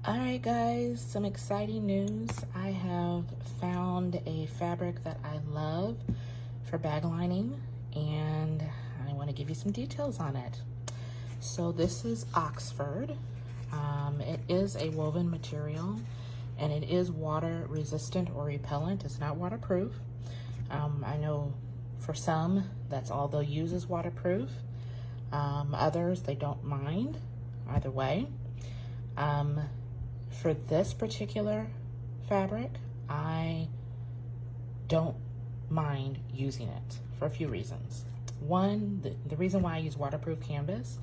All right, guys, some exciting news. I have found a fabric that I love for bag lining, and I want to give you some details on it. So this is Oxford. It is a woven material, and it is water resistant or repellent. It's not waterproof. I know for some, that's all they'll use is waterproof. Others, they don't mind either way. For this particular fabric, I don't mind using it for a few reasons. One, the reason why I use waterproof canvas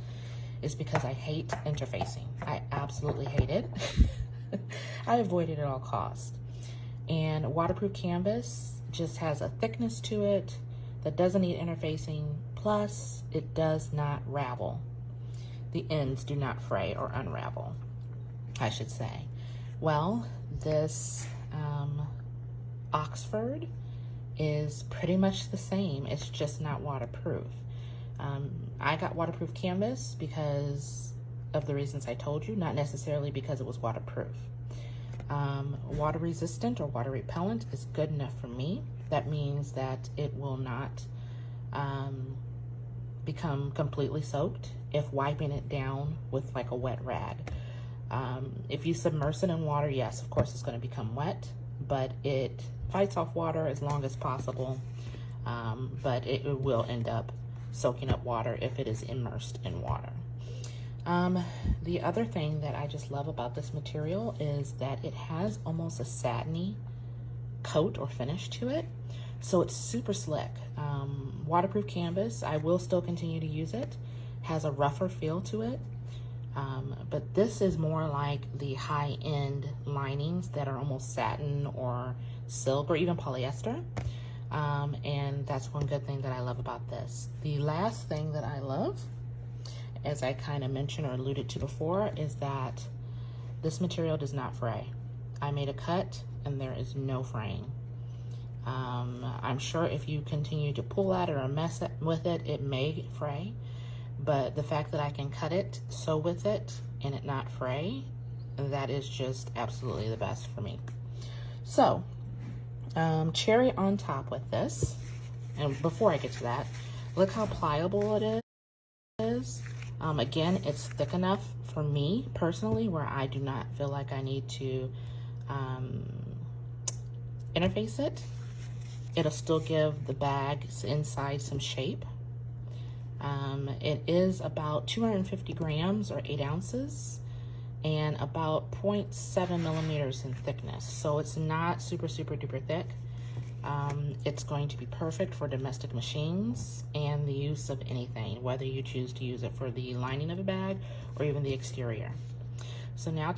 is because I hate interfacing. I absolutely hate it. I avoid it at all costs. And waterproof canvas just has a thickness to it that doesn't need interfacing, plus it does not ravel. The ends do not fray or unravel, I should say. Well, this Oxford is pretty much the same. It's just not waterproof. I got waterproof canvas because of the reasons I told you, not necessarily because it was waterproof. Water resistant or water repellent is good enough for me. That means that it will not become completely soaked if wiping it down with like a wet rag. If you submerge it in water, yes, of course it's going to become wet, but it fights off water as long as possible, but it will end up soaking up water if it is immersed in water. The other thing that I just love about this material is that it has almost a satiny coat or finish to it, so it's super slick. Waterproof canvas, I will still continue to use it, has a rougher feel to it. But this is more like the high-end linings that are almost satin or silk or even polyester. And that's one good thing that I love about this. The last thing that I love, as I kind of mentioned or alluded to before, is that this material does not fray. I made a cut and there is no fraying. I'm sure if you continue to pull at it or mess with it, it may fray. But the fact that I can cut it, sew with it, and it not fray, that is just absolutely the best for me. So, cherry on top with this, and before I get to that, look how pliable it is. Again, it's thick enough for me personally where I do not feel like I need to interface it. It'll still give the bag's inside some shape. It is about 250 grams or 8 ounces and about 0.7 millimeters in thickness. So it's not super duper thick. It's going to be perfect for domestic machines and the use of anything, whether you choose to use it for the lining of a bag or even the exterior. So now to